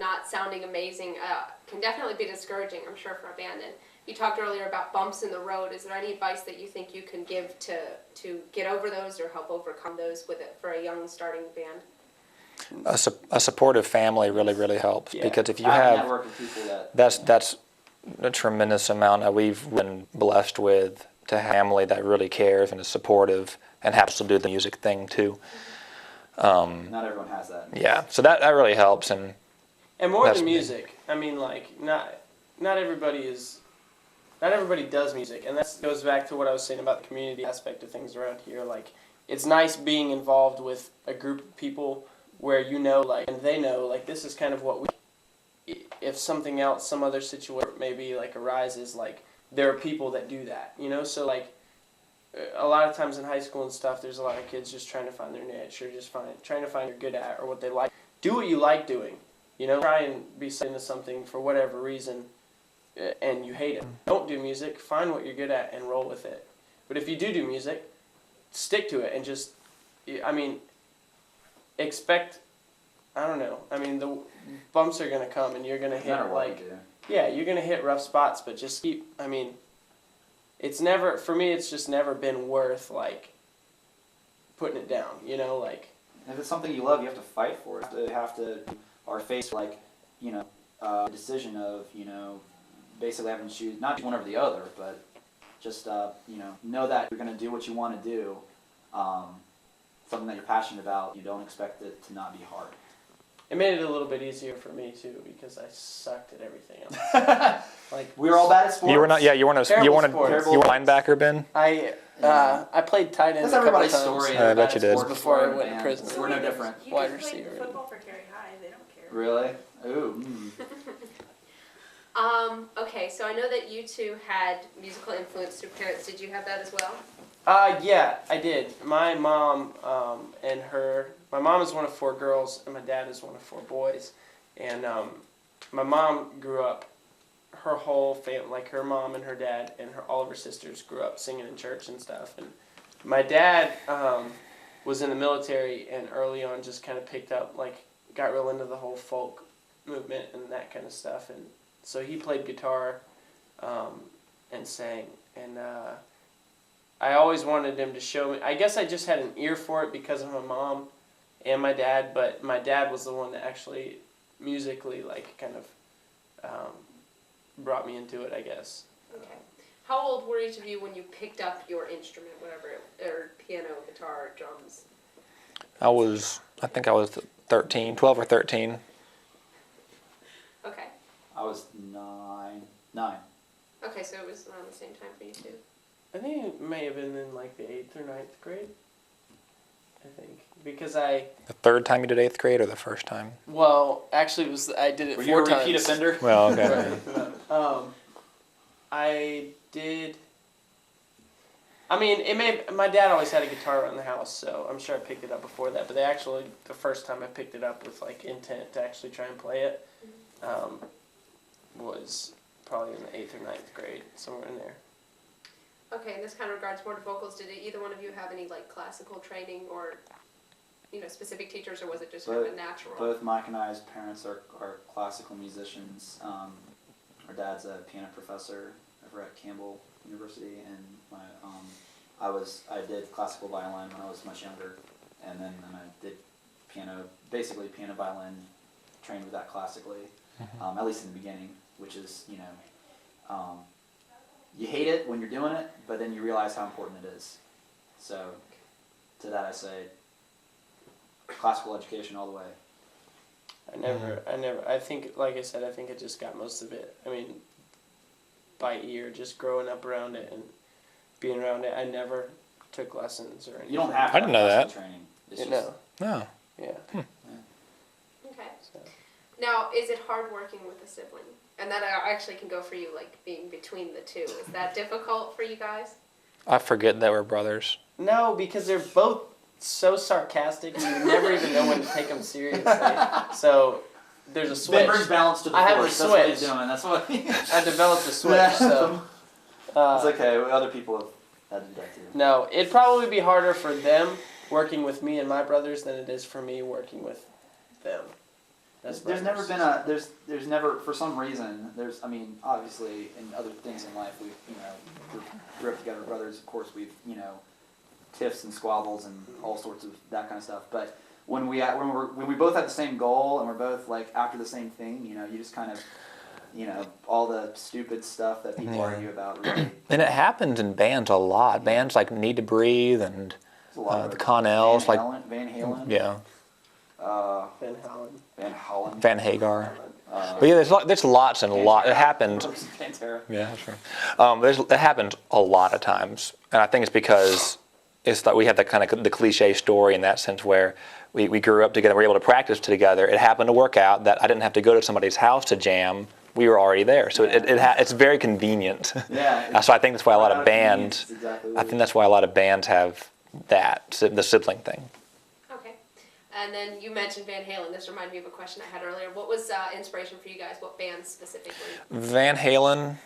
not sounding amazing can definitely be discouraging, I'm sure, for a band. And you talked earlier about bumps in the road. Is there any advice that you think you can give to get over those or help overcome those with it for a young starting band? A supportive family really helps, because if you have have, network of people that's a tremendous amount that we've been blessed with, to have a family that really cares and is supportive and happens to do the music thing too. not everyone has that. Yeah, so that really helps. And more than music, I mean, like, not everybody does music, and that goes back to what I was saying about the community aspect of things around here. Like, it's nice being involved with a group of people where you know, like, and they know, like, this is kind of what we, if something else, some other situation maybe, like, arises, like, there are people that do that, you know? So, like, a lot of times in high school and stuff, there's a lot of kids just trying to find their niche, or just trying to find what they're good at, or what they like. Do what you like doing, you know? Try and be into something for whatever reason, and you hate it. Don't do music, find what you're good at, and roll with it. But if you do music, stick to it, and just, I mean, expect, I don't know, I mean, the bumps are going to come, and you're going to hit, like, yeah, you're going to hit rough spots, but just keep, I mean, it's never, for me, it's just never been worth, like, putting it down, you know, like. If it's something you love, you have to fight for it. You have to, or face, like, you know, a decision of, you know, basically having to choose, not one over the other, but just, you know that you're going to do what you want to do. Something that you're passionate about, you don't expect it to not be hard. It made it a little bit easier for me too, because I sucked at everything else. Like, we were all bad at sports. you were not. Yeah, you weren't. You weren't a linebacker, Ben. I played tight end. That's everybody's story. I bet you did. Before I went to prison. We're no different. Wide receiver. Football for Terry High. They don't care. Really? Ooh. Okay, so I know that you two had musical influence through parents. Did you have that as well? Yeah, I did. My mom my mom is one of 4 girls, and my dad is one of 4 boys. And my mom grew up, her whole family, like her mom and her dad and all of her sisters grew up singing in church and stuff. And my dad was in the military, and early on just kind of picked up, like, got real into the whole folk movement and that kind of stuff. And so he played guitar and sang. And I always wanted him to show me. I guess I just had an ear for it because of my mom and my dad, but my dad was the one that actually musically, like, kind of brought me into it, I guess. Okay. How old were each of you when you picked up your instrument, whatever, or piano, guitar, drums? I think I was 13, 12 or 13. Okay. I was 9. Okay, so it was around the same time for you two. I think it may have been in, like, the 8th or 9th grade. I think, because the third time you did 8th grade, or the first time? Well, actually, I did it 4 times. Were you a repeat offender? Well, okay. I did. I mean, my dad always had a guitar around the house, so I'm sure I picked it up before that. But the first time I picked it up with, like, intent to actually try and play it, was probably in the 8th or 9th grade, somewhere in there. Okay, and this kind of regards more to vocals. Did either one of you have any, like, classical training or, you know, specific teachers, or was it just kind of a natural? Both Mike and I's parents are classical musicians. Our dad's a piano professor over at Campbell University, and I did classical violin when I was much younger, and then I did piano, violin, trained with that classically, at least in the beginning, which is, you know, you hate it when you're doing it, but then you realize how important it is. So, to that I say, classical education all the way. I think, like I said, I think I just got most of it. I mean, by ear, just growing up around it and being around it. I never took lessons or anything. You don't have to. I didn't know that. Training. No. No. Yeah. Okay. So. Now, is it hard working with a sibling? And that actually can go for you, like, being between the two. Is that difficult for you guys? I forget that we're brothers. No, because they're both so sarcastic, and you never even know when to take them seriously. So there's a switch. Ben brings balance to the I have a force. That's what he's switch. doing. That's what. I developed a switch, so. It's okay. Other people have had to do that too. No, it'd probably be harder for them working with me and my brothers than it is for me working with them. as There's never brothers. been a there's never for some reason I mean obviously in other things in life we grew up together brothers, of course we've tiffs and squabbles and all sorts of that kind of stuff, but when we both have the same goal and we're both like after the same thing, you just kind of all the stupid stuff that people argue about really. And it happens in bands a lot. Bands like Need to Breathe and There's a lot of the it. Connells, Van Halen, yeah, Van Halen. Van Halen, Van Hagar. But yeah, there's lots and lots. It happens. Pantera. Yeah, that's right. It happens a lot of times, and I think it's because it's like we have that kind of the cliche story in that sense where we grew up together, we were able to practice together. It happened to work out that I didn't have to go to somebody's house to jam. We were already there, so it's very convenient. Yeah. So I think that's why a lot of Out bands. convenience, exactly what I it think is. that's why a lot of bands have the sibling thing. Okay. And then you mentioned Van Halen. This reminded me of a question I had earlier. What was inspiration for you guys? What bands specifically? Van Halen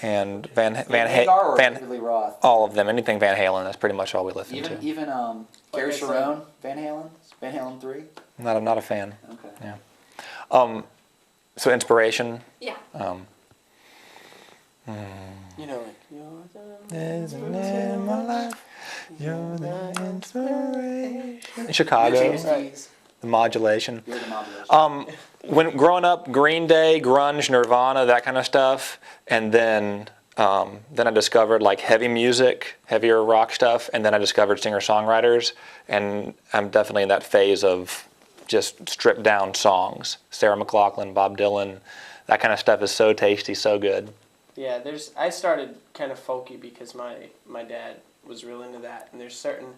and Van Hagar or Van David Lee Roth. all of them. Anything Van Halen. That's pretty much all we listen to. Even Gary I said- Sharon, Van Halen 3. Not a fan. Okay. Yeah. So inspiration. Yeah. You know, like you're the Isn't it my life? You're the inspiration. Chicago, Right. the modulation. You're the modulation. When growing up, Green Day, grunge, Nirvana, that kind of stuff, and then I discovered like heavy music, heavier rock stuff, and then I discovered singer-songwriters, and I'm definitely in that phase of just stripped down songs. Sarah McLachlan, Bob Dylan, that kind of stuff is so tasty, so good. Yeah, I started kind of folky because my dad was real into that, and there's certain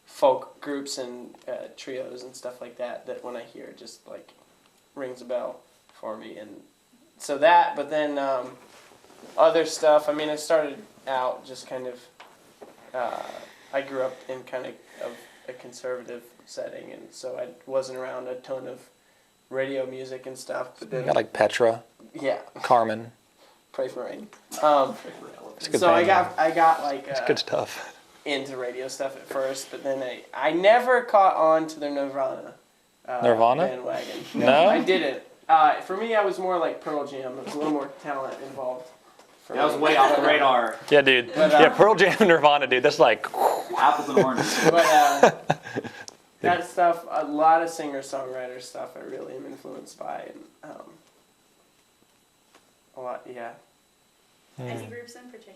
folk groups and trios and stuff like that when I hear it just like rings a bell for me, and so that. But then other stuff. I mean, I started out just kind of. I grew up in kind of a conservative setting, and so I wasn't around a ton of radio music and stuff. But You then, got like Petra, yeah, Carmen. pray for rain. It's a good So band. I got like It's good stuff. into radio stuff at first, but then I never caught on to the Nirvana Nirvana? bandwagon. No? I didn't. For me, I was more like Pearl Jam. There was a little more talent involved. For That was me. way off the radar. Yeah, dude. But, Yeah, Pearl Jam and Nirvana, dude. That's like, Apples and oranges. But that stuff, a lot of singer-songwriter stuff, I really am influenced by, and a lot, yeah. Any groups in particular?